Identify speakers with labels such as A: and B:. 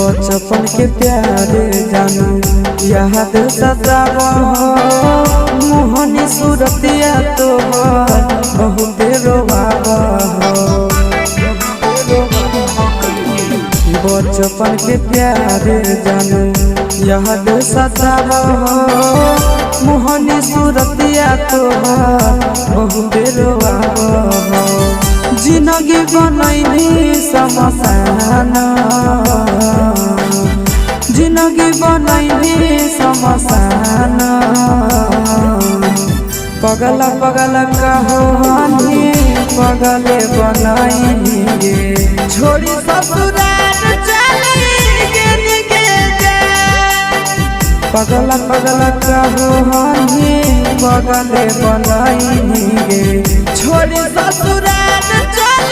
A: बचपन के प्यारे जानू याद सतावा मोहनी सूरतिया तोहर बहुत रोवावा बचपन के प्यारे जानू याद सतावा मोहनी सूरतिया तोहर बहुत रोवावा जिंदगी बनैनी समसान जिंदगी बनैनी समसान पगला पगला कहानी पगले बनैनी छोड़ी ससुराल चली गेली पगला पगला कहानी पगले बनैनी छोड़ी ससुराल